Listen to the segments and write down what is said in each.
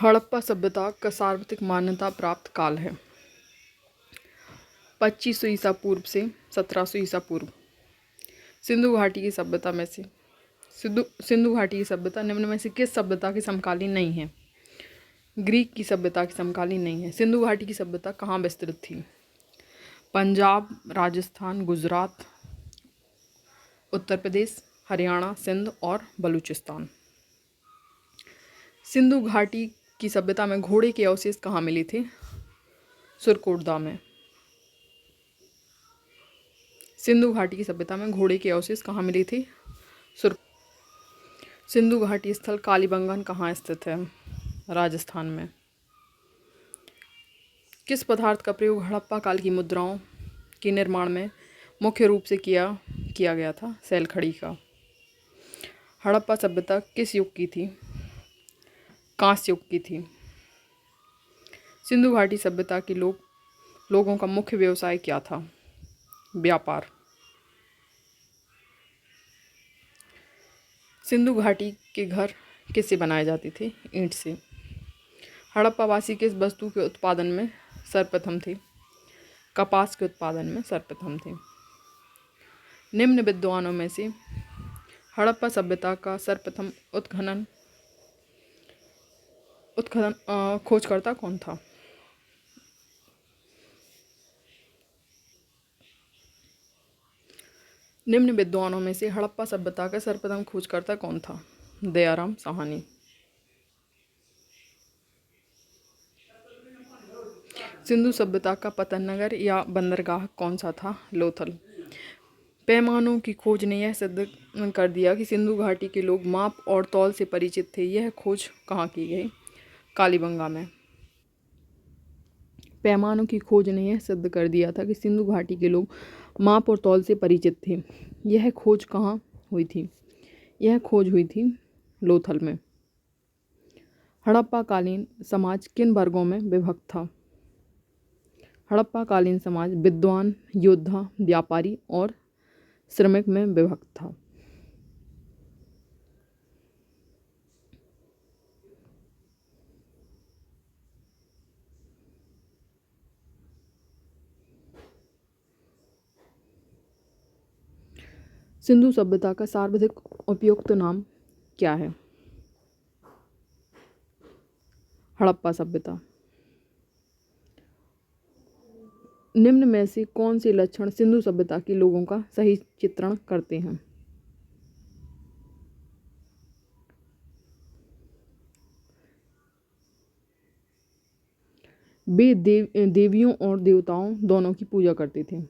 हड़प्पा सभ्यता का सार्वत्रिक मान्यता प्राप्त काल है 2500 ईसा पूर्व से 1700 ईसा पूर्व। सिंधु घाटी की सभ्यता में से सिंधु घाटी की सभ्यता निम्न में से किस सभ्यता की समकालीन नहीं है? ग्रीक की सभ्यता की समकालीन नहीं है। सिंधु घाटी की सभ्यता कहाँ विस्तृत थी? पंजाब, राजस्थान, गुजरात, उत्तर प्रदेश, हरियाणा, सिंध और बलूचिस्तान। सिंधु घाटी की सभ्यता में घोड़े के अवशेष कहाँ मिले थे? सुरकोटदा में। सिंधु घाटी की सभ्यता में घोड़े के अवशेष कहाँ मिले थे? सिंधु घाटी स्थल कालीबंगन कहाँ स्थित है? राजस्थान में। किस पदार्थ का प्रयोग हड़प्पा काल की मुद्राओं के निर्माण में मुख्य रूप से किया गया था? सैलखड़ी का। हड़प्पा सभ्यता किस युग की थी? कांस्य युग की थी। सिंधु घाटी सभ्यता के लोगों का मुख्य व्यवसाय क्या था? व्यापार। सिंधु घाटी के घर किससे बनाए जाते थे? ईंट से। हड़प्पावासी किस वस्तु के उत्पादन में सर्वप्रथम थे? कपास के उत्पादन में सर्वप्रथम थे। निम्न विद्वानों में से हड़प्पा सभ्यता का सर्वप्रथम उत्खनन खोजकर्ता कौन था? निम्न विद्वानों में से हड़प्पा सभ्यता का सर्वप्रथम खोजकर्ता कौन था? दयाराम साहनी। सिंधु सभ्यता का पतन नगर या बंदरगाह कौन सा था? लोथल। पैमानों की खोज ने यह सिद्ध कर दिया कि सिंधु घाटी के लोग माप और तौल से परिचित थे। यह खोज कहाँ की गई? कालीबंगा में। पैमानों की खोज ने यह सिद्ध कर दिया था कि सिंधु घाटी के लोग माप और तौल से परिचित थे। यह खोज कहाँ हुई थी? यह खोज हुई थी लोथल में। हड़प्पाकालीन समाज किन वर्गों में विभक्त था? हड़प्पाकालीन समाज विद्वान, योद्धा, व्यापारी और श्रमिक में विभक्त था। सिंधु सभ्यता का सर्वाधिक उपयुक्त नाम क्या है? हड़प्पा सभ्यता। निम्न में से कौन से लक्षण सिंधु सभ्यता के लोगों का सही चित्रण करते हैं? वे देवियों और देवताओं दोनों की पूजा करते थे।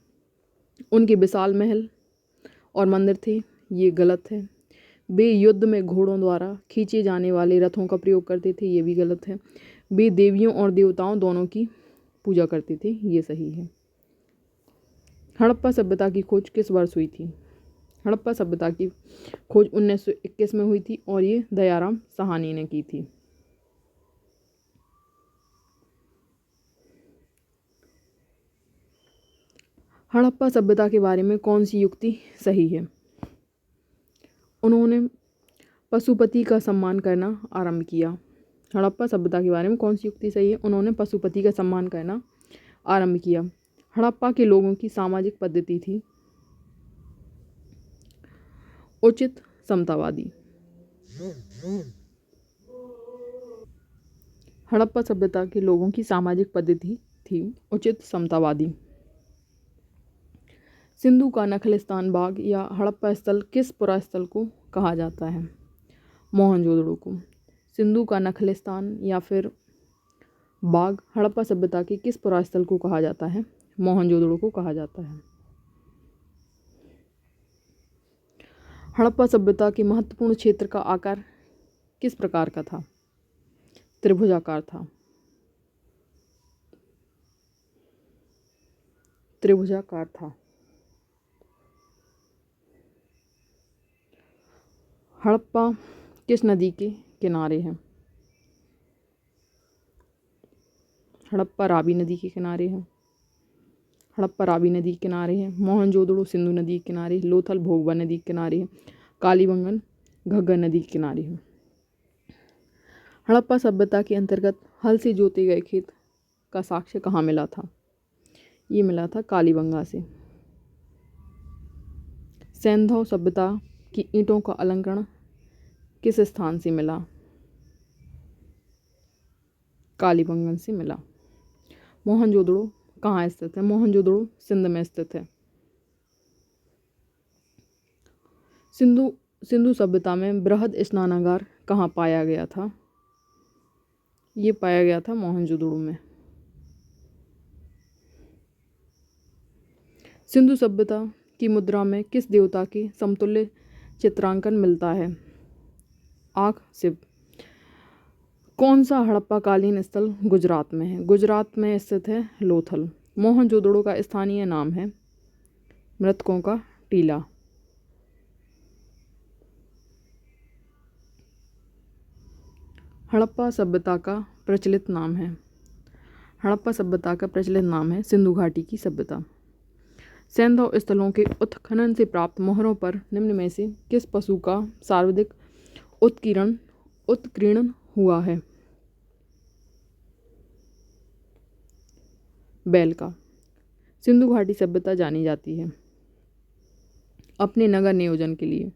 उनके विशाल महल और मंदिर थे, ये गलत है। वे युद्ध में घोड़ों द्वारा खींचे जाने वाले रथों का प्रयोग करते थे, ये भी गलत है। वे देवियों और देवताओं दोनों की पूजा करते थे, ये सही है। हड़प्पा सभ्यता की खोज किस वर्ष हुई थी? हड़प्पा सभ्यता की खोज 1921 में हुई थी और ये दयाराम साहनी ने की थी। हड़प्पा सभ्यता के बारे में कौन सी युक्ति सही है? उन्होंने पशुपति का सम्मान करना आरंभ किया। हड़प्पा सभ्यता के बारे में कौन सी युक्ति सही है? उन्होंने पशुपति का सम्मान करना आरंभ किया। हड़प्पा के लोगों की सामाजिक पद्धति थी उचित समतावादी। हड़प्पा सभ्यता के लोगों की सामाजिक पद्धति थी उचित समतावादी। सिंधु का नखलिस्तान बाग या हड़प्पा स्थल किस पुरास्थल को कहा जाता है? मोहनजोदड़ो को। सिंधु का नखलिस्तान या फिर बाग हड़प्पा सभ्यता के किस पुरास्थल को कहा जाता है? मोहनजोदड़ो को कहा जाता है। हड़प्पा सभ्यता के महत्वपूर्ण क्षेत्र का आकार किस प्रकार का था? त्रिभुजाकार था। त्रिभुजाकार था। हड़प्पा किस नदी के किनारे है? हड़प्पा रावी नदी के किनारे है। हड़प्पा रावी नदी के किनारे है। मोहनजोदड़ो सिंधु नदी के किनारे, लोथल भोगवा नदी के किनारे है, कालीबंगन घग्गर नदी के किनारे है। हड़प्पा सभ्यता के अंतर्गत हल से जोते गए खेत का साक्ष्य कहाँ मिला था? ये मिला था कालीबंगा से। सैंधव सभ्यता की ईंटों का अलंकरण किस स्थान से मिला? कालीबंगन से मिला। मोहनजोदड़ो कहाँ स्थित है? मोहनजोदड़ो सिंध में स्थित है। सिंधु सभ्यता में बृहद स्नानागार कहाँ पाया गया था? ये पाया गया था मोहनजोदड़ो में। सिंधु सभ्यता की मुद्रा में किस देवता के समतुल्य चित्रांकन मिलता है? आग शिव। कौन सा हड़प्पाकालीन स्थल गुजरात में है? गुजरात में स्थित है लोथल। मोहनजोदड़ो का स्थानीय नाम है मृतकों का टीला। हड़प्पा सभ्यता का प्रचलित नाम है। हड़प्पा सभ्यता का प्रचलित नाम है सिंधु घाटी की सभ्यता। सैंधव स्थलों के उत्खनन से प्राप्त मोहरों पर निम्न में से किस पशु का सर्वाधिक उत्कीर्ण हुआ है? बैल का। सिंधु घाटी सभ्यता जानी जाती है अपने नगर नियोजन के लिए।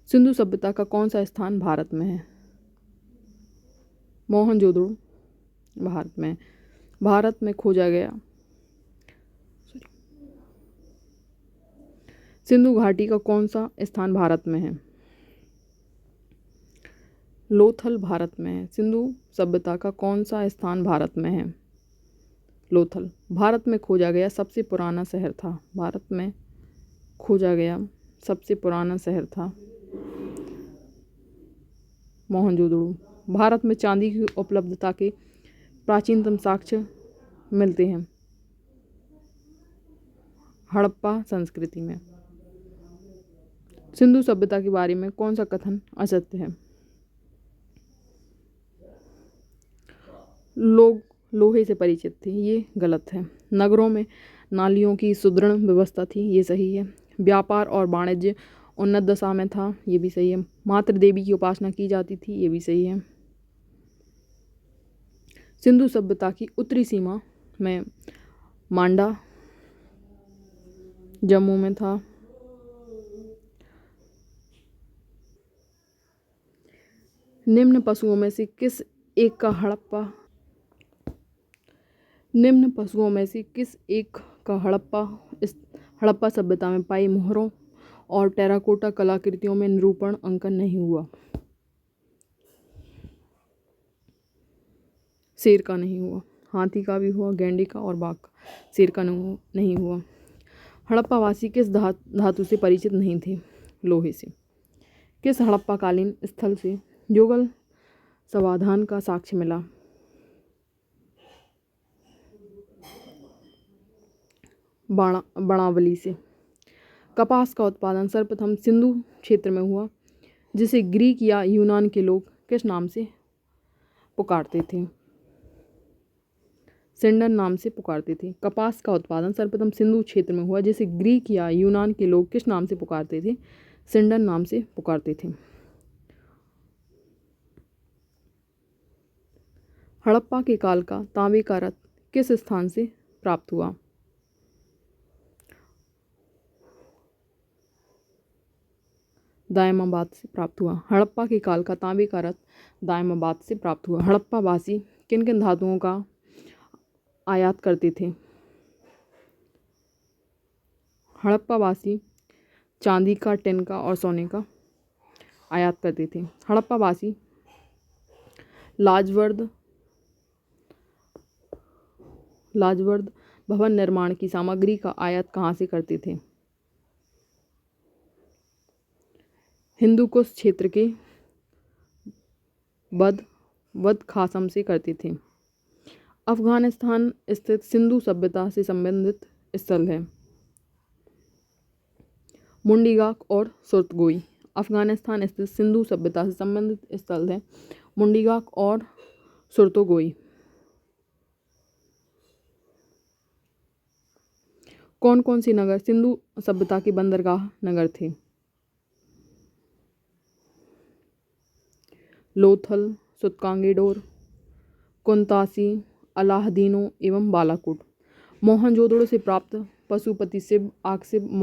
सिंधु सभ्यता का कौन सा स्थान भारत में है? मोहनजोदड़ो भारत में खोजा गया। सिंधु घाटी का कौन सा स्थान भारत में है? लोथल भारत में है। सिंधु सभ्यता का कौन सा स्थान भारत में है? लोथल। भारत में खोजा गया सबसे पुराना शहर था। भारत में खोजा गया सबसे पुराना शहर था मोहनजोदड़ो। भारत में चांदी की उपलब्धता के प्राचीनतम साक्ष्य मिलते हैं हड़प्पा संस्कृति में। सिंधु सभ्यता के बारे में कौन सा कथन असत्य है? लोग लोहे से परिचित थे, ये गलत है। नगरों में नालियों की सुदृढ़ व्यवस्था थी, ये सही है। व्यापार और वाणिज्य उन्नत दशा में था, ये भी सही है। मातृ देवी की उपासना की जाती थी, ये भी सही है। सिंधु सभ्यता की उत्तरी सीमा में मांडा जम्मू में था। निम्न पशुओं में से किस एक का हड़प्पा सभ्यता में पाई मोहरों और टेराकोटा कलाकृतियों में निरूपण अंकन नहीं हुआ? शेर का नहीं हुआ। हाथी का भी हुआ, गैंडे का और बाघ का। शेर का नहीं हुआ। हड़प्पावासी किस धातु से परिचित नहीं थे? लोहे से। किस हड़प्पाकालीन स्थल से युगल समाधान का साक्ष्य मिला? बाणावली से। कपास का उत्पादन सर्वप्रथम सिंधु क्षेत्र में हुआ, जिसे ग्रीक या यूनान के लोग किस नाम से पुकारते थे? सिंडन नाम से पुकारते थे। कपास का उत्पादन सर्वप्रथम सिंधु क्षेत्र में हुआ, जिसे ग्रीक या यूनान के लोग किस नाम से पुकारते थे? सिंडन नाम से पुकारते थे। हड़प्पा के काल का तांबे का रथ किस स्थान से प्राप्त हुआ? दायमाबाद से प्राप्त हुआ। हड़प्पा के काल का तांबे का रथ दायमाबाद से प्राप्त हुआ। हड़प्पावासी किन किन धातुओं का आयात करते थे? हड़प्पावासी चांदी का, टिन का और सोने का आयात करते थे। हड़प्पावासी लाजवर्द भवन निर्माण की सामग्री का आयात कहाँ से करते थे? हिंदुकुश क्षेत्र के बद खासम से करते थे। अफगानिस्तान स्थित सिंधु सभ्यता से संबंधित स्थल है मुंडीगाक और सुरतगोई। अफगानिस्तान स्थित सिंधु सभ्यता से संबंधित स्थल है मुंडीगाक और सुरतगोई। कौन कौन सी नगर सिंधु सभ्यता के बंदरगाह नगर थे? लोथल, सुतकांगेडोर, कुंतासी, अलाहदीनो एवं बालाकोट। मोहनजोदड़ो से प्राप्त पशुपति शिव आक्षेप